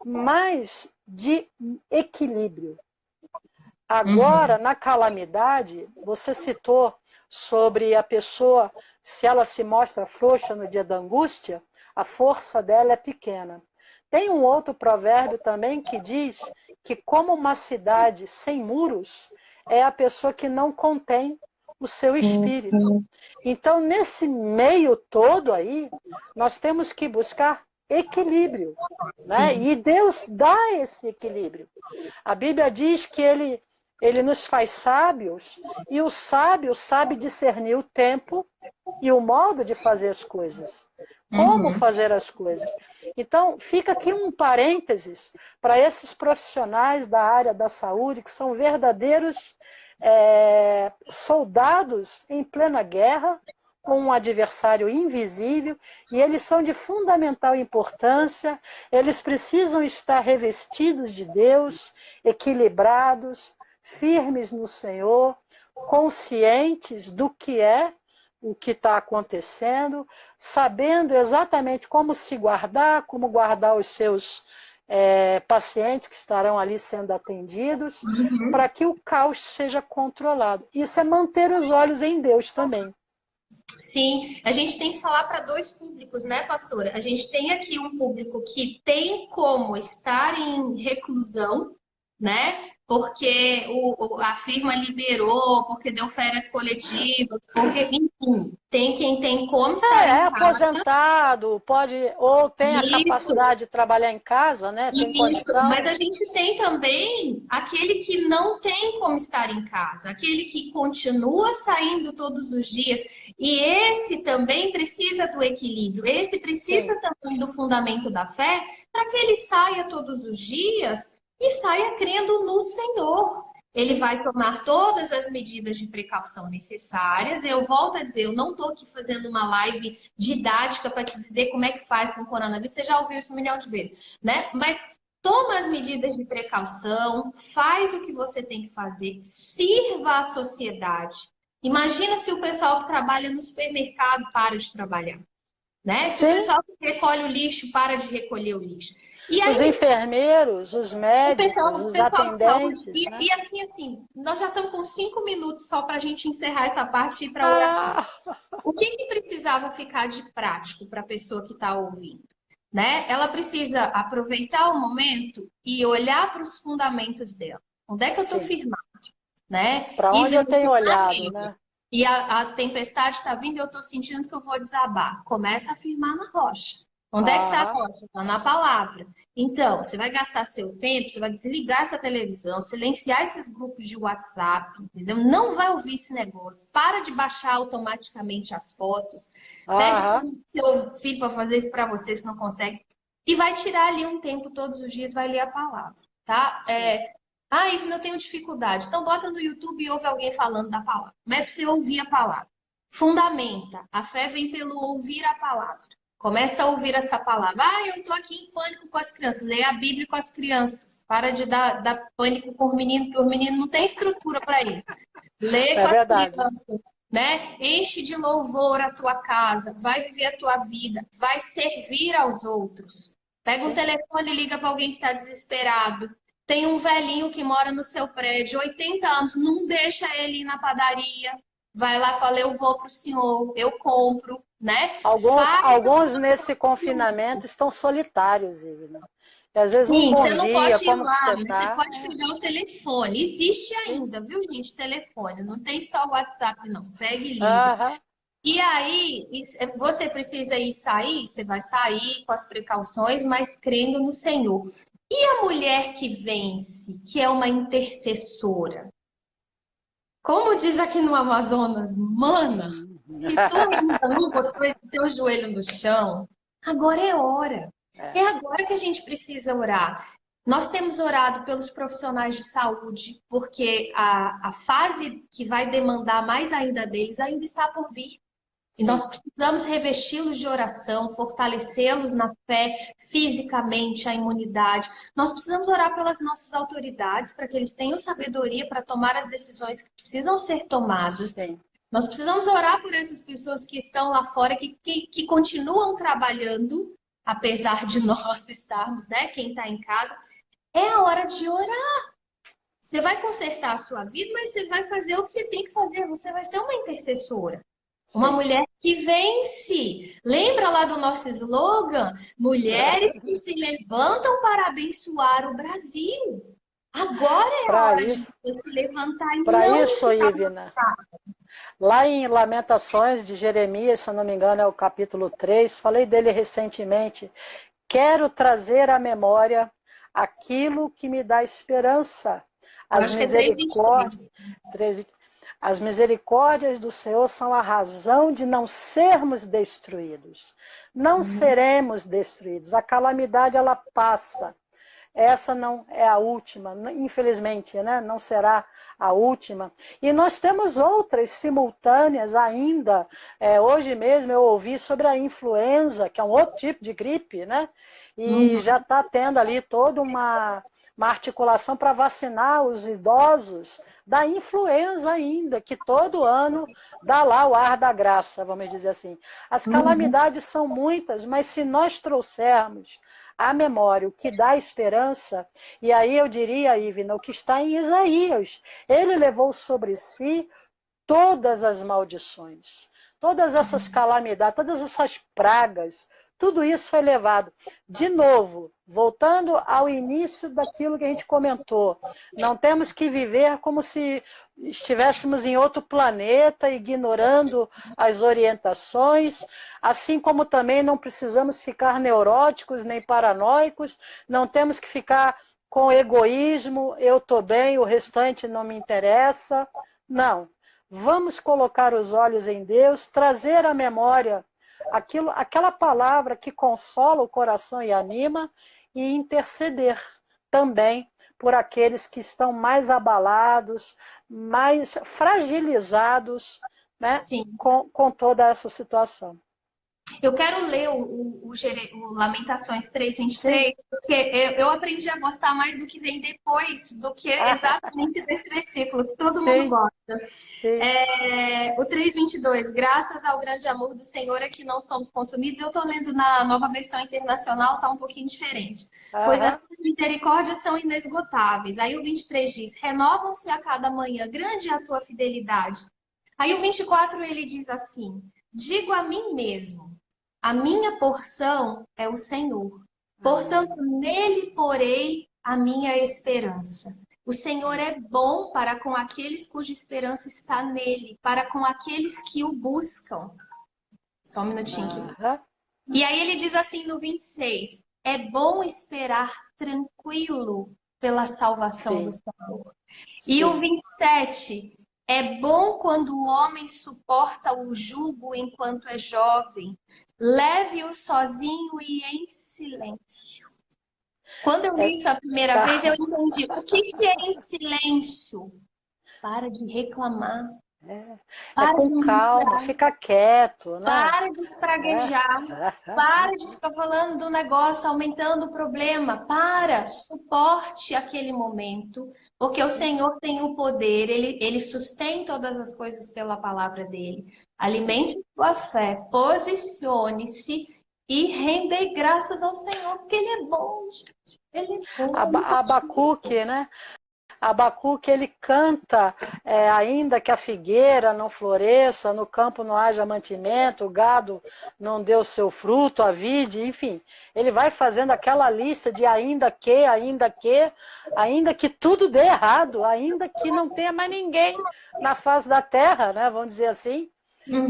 Mas de equilíbrio. Agora, na calamidade, você citou sobre a pessoa, se ela se mostra frouxa no dia da angústia, a força dela é pequena. Tem um outro provérbio também que diz que, como uma cidade sem muros, é a pessoa que não contém o seu espírito. Então, nesse meio todo aí, nós temos que buscar equilíbrio, né? E Deus dá esse equilíbrio. A Bíblia diz que ele nos faz sábios, e o sábio sabe discernir o tempo e o modo de fazer as coisas. Como fazer as coisas. Então, fica aqui um parênteses para esses profissionais da área da saúde, que são verdadeiros soldados em plena guerra, com um adversário invisível, e eles são de fundamental importância, eles precisam estar revestidos de Deus, equilibrados, firmes no Senhor, conscientes do que é o que está acontecendo, sabendo exatamente como se guardar, como guardar os seus pacientes que estarão ali sendo atendidos, para que o caos seja controlado. Isso é manter os olhos em Deus também. Sim, a gente tem que falar para dois públicos, né, pastora? A gente tem aqui um público que tem como estar em reclusão, né? porque a firma liberou, porque deu férias coletivas, porque, enfim, tem quem tem como estar É em casa. aposentado, pode, ou tem a Isso, capacidade de trabalhar em casa, né? Tem isso, mas condição. a gente tem também aquele que não tem como estar em casa, aquele que continua saindo todos os dias, e esse também precisa do equilíbrio, esse Sim, precisa também do fundamento da fé, para que ele saia todos os dias e saia crendo no Senhor. Ele vai tomar todas as medidas de precaução necessárias. Eu volto a dizer, eu não estou aqui fazendo uma live didática para te dizer como é que faz com o coronavírus, você já ouviu isso um milhão de vezes, né? Mas toma as medidas de precaução, faz o que você tem que fazer, sirva à sociedade. Imagina se o pessoal que trabalha no supermercado para de trabalhar, né? Se o sim. pessoal que recolhe o lixo para de recolher o lixo. E Os aí enfermeiros, os médicos, o os pessoal de saúde, atendentes, né? e assim, nós já estamos com 5 minutos só para a gente encerrar essa parte e ir para a oração. Ah, O que, que precisava ficar de prático para a pessoa que está ouvindo? Né? Ela precisa aproveitar o momento e olhar para os fundamentos dela. Onde é que eu estou sim. firmado? Né? Para E onde eu ver o que tenho está olhado, nele. né? E a tempestade está vindo e eu estou sentindo que eu vou desabar. Começa a firmar na rocha. Onde é que está a Aham, rocha? Está na palavra. Então, você vai gastar seu tempo, você vai desligar essa televisão, silenciar esses grupos de WhatsApp, entendeu? Não vai ouvir esse negócio. Para de baixar automaticamente as fotos. Pede aham, seu filho para fazer isso para você, se não consegue. E vai tirar ali um tempo todos os dias, vai ler a palavra, tá? sim. Ivna, eu tenho dificuldade. Então, bota no YouTube e ouve alguém falando da palavra. Não é para você ouvir a palavra. Fundamenta. A fé vem pelo ouvir a palavra. Começa a ouvir essa palavra. Eu estou aqui em pânico com as crianças. Leia a Bíblia com as crianças. Para de dar pânico com os meninos, porque os meninos não têm estrutura para isso. Lê É com as verdade. crianças, né? Enche de louvor a tua casa. Vai viver a tua vida. Vai servir aos outros. Pega um Sim. telefone e liga para alguém que está desesperado. Tem um velhinho que mora no seu prédio, 80 anos, não deixa ele ir na padaria. Vai lá, fala, eu vou para o senhor, eu compro, né? Faz Alguns nesse confinamento estão solitários, Ivna. E às vezes um Sim, bom você não dia, pode ir como que lá, você mas você tá? pode pegar o telefone. Existe Sim. ainda, viu, gente? Telefone. Não tem só o WhatsApp, não. Pega e liga. Aham, E aí, você precisa ir sair, você vai sair com as precauções, mas crendo no Senhor. E a mulher que vence, que é uma intercessora? Como diz aqui no Amazonas, mana, se tu ainda não botou esse teu joelho no chão, agora é hora. É é, agora que a gente precisa orar. Nós temos orado pelos profissionais de saúde, porque a fase que vai demandar mais ainda deles ainda está por vir. E sim. nós precisamos revesti-los de oração, fortalecê-los na fé, fisicamente, a imunidade. Nós precisamos orar pelas nossas autoridades para que eles tenham sabedoria para tomar as decisões que precisam ser tomadas. Sim. Nós precisamos orar por essas pessoas que estão lá fora, que continuam trabalhando, apesar de nós estarmos, né? Quem está em casa. É a hora de orar. Você vai consertar a sua vida, mas você vai fazer o que você tem que fazer. Você vai ser uma intercessora. Uma Sim. mulher que vence. Lembra lá do nosso slogan? Mulheres que se levantam para abençoar o Brasil. Agora é a Para hora de isso, você se levantar e para não de isso, ficar Ivna, lá em Lamentações de Jeremias, se eu não me engano, é o capítulo 3, falei dele recentemente. Quero trazer à memória aquilo que me dá esperança. Eu As acho que é misericórdias, 3:22. as misericórdias do Senhor são a razão de não sermos destruídos. Não seremos destruídos. A calamidade, ela passa. Essa não é a última, infelizmente, né? Não será a última. E nós temos outras simultâneas ainda. Hoje mesmo eu ouvi sobre a influenza, que é um outro tipo de gripe, né? E Uhum. já está tendo ali toda uma articulação para vacinar os idosos da influenza ainda, que todo ano dá lá o ar da graça, vamos dizer assim. As Uhum. calamidades são muitas, mas se nós trouxermos a memória, o que dá esperança, e aí eu diria, Ivna, o que está em Isaías. Ele levou sobre si todas as maldições, todas essas calamidades, todas essas pragas, tudo isso foi levado. De novo, voltando ao início daquilo que a gente comentou, não temos que viver como se estivéssemos em outro planeta, ignorando as orientações, assim como também não precisamos ficar neuróticos nem paranoicos, não temos que ficar com egoísmo, eu estou bem, o restante não me interessa. Não. Vamos colocar os olhos em Deus, trazer à memória aquela palavra que consola o coração e anima, e interceder também por aqueles que estão mais abalados, mais fragilizados, né, Sim. com toda essa situação. Eu quero ler o Lamentações Sim. 3:23, porque eu aprendi a gostar mais do que vem depois, do que exatamente desse versículo, que todo mundo Sim, gosta. sim. O 3:22, graças ao grande amor do Senhor é que não somos consumidos. Eu estou lendo na Nova Versão Internacional, está um pouquinho diferente. Pois as suas misericórdias são inesgotáveis. Aí o 23 diz, renovam-se a cada manhã, grande é a tua fidelidade. Aí o 24 ele diz assim, digo a mim mesmo, a minha porção é o Senhor. Portanto, nele porei a minha esperança. O Senhor é bom para com aqueles cuja esperança está nele, para com aqueles que o buscam. Só um minutinho aqui. E aí ele diz assim no 26, é bom esperar tranquilo pela salvação do Senhor. E o 27, é bom quando o homem suporta o jugo enquanto é jovem, leve-o sozinho e em silêncio. Quando eu li isso a primeira vez, eu entendi. O que é em silêncio? Para de reclamar. Com calma, fica quieto, né? Para de espraguejar. Para de ficar falando do negócio, aumentando o problema. Suporte aquele momento, porque o Senhor tem o poder, ele sustém todas as coisas pela palavra dele. Alimente sua fé, posicione-se e render graças ao Senhor, porque ele é bom, gente. Ele é bom. Abacuque, né? Abacuque, ele canta, ainda que a figueira não floresça, no campo não haja mantimento, o gado não dê o seu fruto, a vide, enfim. Ele vai fazendo aquela lista de ainda que tudo dê errado, ainda que não tenha mais ninguém na face da terra, né? Vamos dizer assim.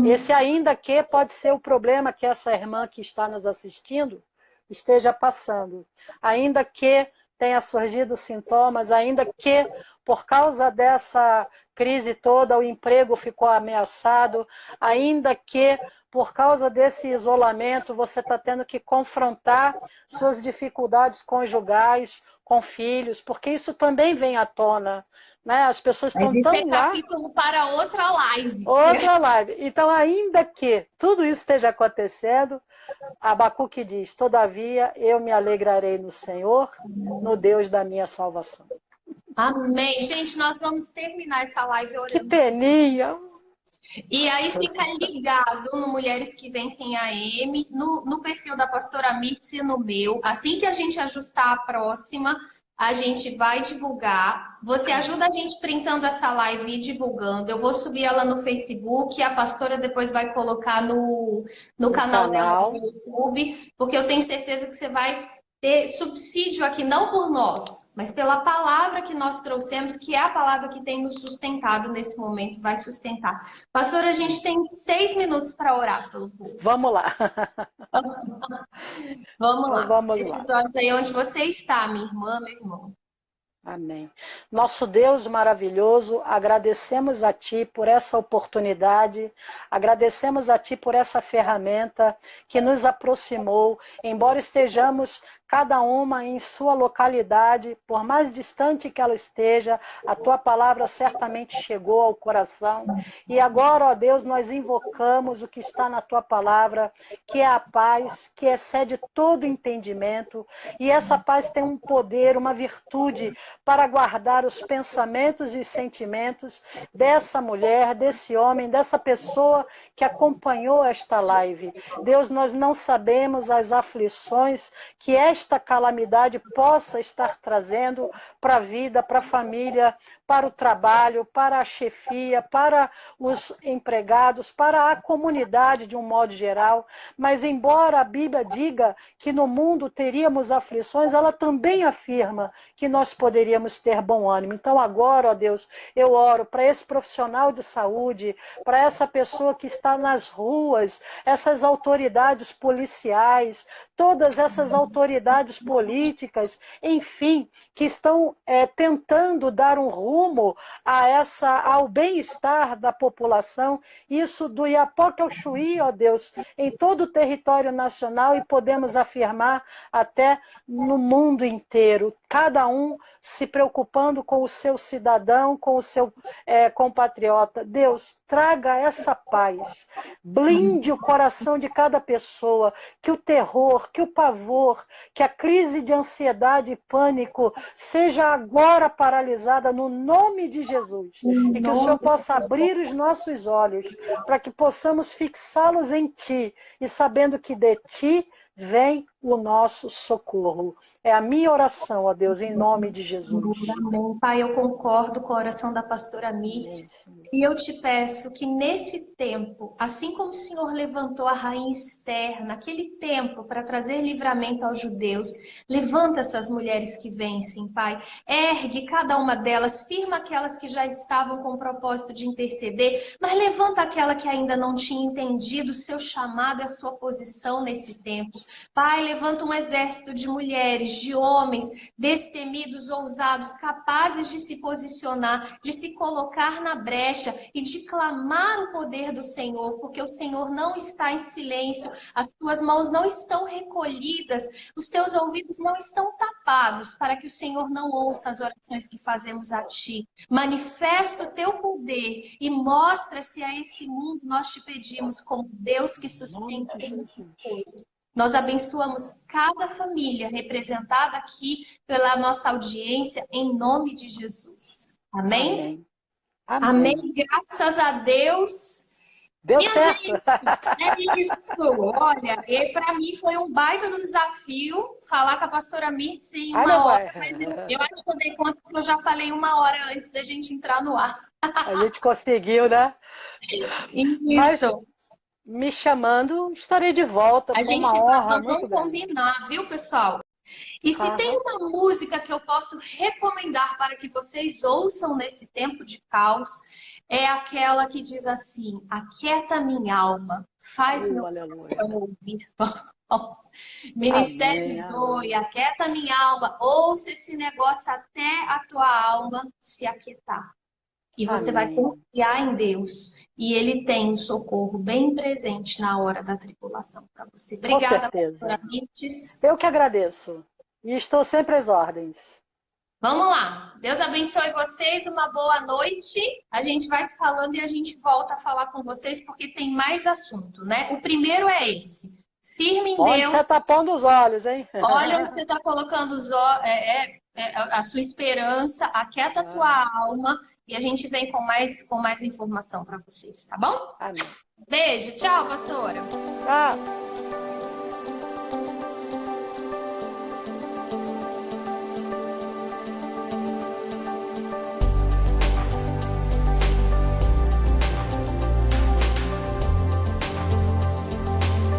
Esse ainda que pode ser o problema que essa irmã que está nos assistindo esteja passando. Ainda que tenha surgido sintomas, ainda que por causa dessa crise toda o emprego ficou ameaçado, ainda que por causa desse isolamento você está tendo que confrontar suas dificuldades conjugais com filhos, porque isso também vem à tona. Né? As pessoas estão tão lá. Capítulo para outra live. Outra live. Então, ainda que tudo isso esteja acontecendo, Abacuque diz, todavia eu me alegrarei no Senhor, no Deus da minha salvação. Amém. Gente, nós vamos terminar essa live orando. Que peninha! E aí fica ligado no Mulheres que Vencem AM, no perfil da pastora Mirtz e no meu. Assim que a gente ajustar a próxima, a gente vai divulgar. Você ajuda a gente printando essa live e divulgando. Eu vou subir ela no Facebook e a pastora depois vai colocar no canal dela no YouTube, porque eu tenho certeza que você vai ter subsídio aqui, não por nós, mas pela palavra que nós trouxemos, que é a palavra que tem nos sustentado nesse momento, vai sustentar. Pastora, a gente tem 6 minutos para orar pelo povo. Vamos lá. Vamos lá. Vamos Feche lá. os olhos aí onde você está, minha irmã, meu irmão. Amém. Nosso Deus maravilhoso, agradecemos a Ti por essa oportunidade, agradecemos a Ti por essa ferramenta que nos aproximou, embora estejamos cada uma em sua localidade, por mais distante que ela esteja, a Tua palavra certamente chegou ao coração. E agora, ó Deus, nós invocamos o que está na Tua palavra, que é a paz, que excede todo entendimento, e essa paz tem um poder, uma virtude, para guardar os pensamentos e os sentimentos dessa mulher, desse homem, dessa pessoa que acompanhou esta live. Deus, nós não sabemos as aflições que esta calamidade possa estar trazendo para a vida, para a família, para o trabalho, para a chefia, para os empregados, para a comunidade de um modo geral. Mas embora a Bíblia diga que no mundo teríamos aflições, ela também afirma que nós poderíamos ter bom ânimo. Então agora, ó Deus, eu oro para esse profissional de saúde, para essa pessoa que está nas ruas, essas autoridades policiais, todas essas autoridades políticas, enfim, que estão tentando dar um rumo ao bem-estar da população, isso do Iapoque ao Chuí, ó Deus, em todo o território nacional e podemos afirmar até no mundo inteiro, cada um se preocupando com o seu cidadão, com o seu compatriota. Deus, traga essa paz, blinde o coração de cada pessoa, que o terror, que o pavor, que a crise de ansiedade e pânico seja agora paralisada no nome de Jesus. E que o Senhor possa abrir os nossos olhos para que possamos fixá-los em Ti e sabendo que de Ti vem o nosso socorro. É a minha oração, ó Deus, em nome de Jesus. Amém. Pai, eu concordo com a oração da pastora Mirtes. E eu te peço que nesse tempo, assim como o Senhor levantou a rainha Esther, naquele tempo para trazer livramento aos judeus, levanta essas mulheres que vencem, Pai. Ergue cada uma delas, firma aquelas que já estavam com o propósito de interceder, mas levanta aquela que ainda não tinha entendido o seu chamado e a sua posição nesse tempo. Pai, levanta um exército de mulheres, de homens, destemidos, ousados, capazes de se posicionar, de se colocar na brecha e de clamar o poder do Senhor, porque o Senhor não está em silêncio, as tuas mãos não estão recolhidas, os teus ouvidos não estão tapados, para que o Senhor não ouça as orações que fazemos a Ti. Manifesta o Teu poder e mostra-se a esse mundo, nós te pedimos, como Deus que sustenta as coisas. Nós abençoamos cada família representada aqui pela nossa audiência, em nome de Jesus. Amém? Amém. Amém. Graças a Deus. Deu Minha certo. gente, é isso. Olha, para mim foi um baita do desafio falar com a pastora Mirtes em uma hora, mas eu acho que eu dei conta que eu já falei uma hora antes da gente entrar no ar. A gente conseguiu, né? Isso. Mas, me chamando, estarei de volta. A Foi gente uma honra nós muito vamos grande. combinar, viu, pessoal? E se tem uma música que eu posso recomendar para que vocês ouçam nesse tempo de caos, é aquela que diz assim: aquieta minha alma, faz meu coração ouvir tua voz. Ministério Zoe, aquieta minha alma, ouça esse negócio até a tua alma se aquietar. E você vai confiar em Deus. E Ele tem um socorro bem presente na hora da tribulação para você. Obrigada, pastora Mirtes. Eu que agradeço. E estou sempre às ordens. Vamos lá. Deus abençoe vocês. Uma boa noite. A gente vai se falando e a gente volta a falar com vocês porque tem mais assunto, né? O primeiro é esse. Firme em Deus. Onde você está pondo os olhos, hein? Olha onde você está colocando os olhos. A sua esperança, aquieta a tua alma e a gente vem com mais informação para vocês, tá bom? Amém. Beijo, tchau, pastora. Tchau.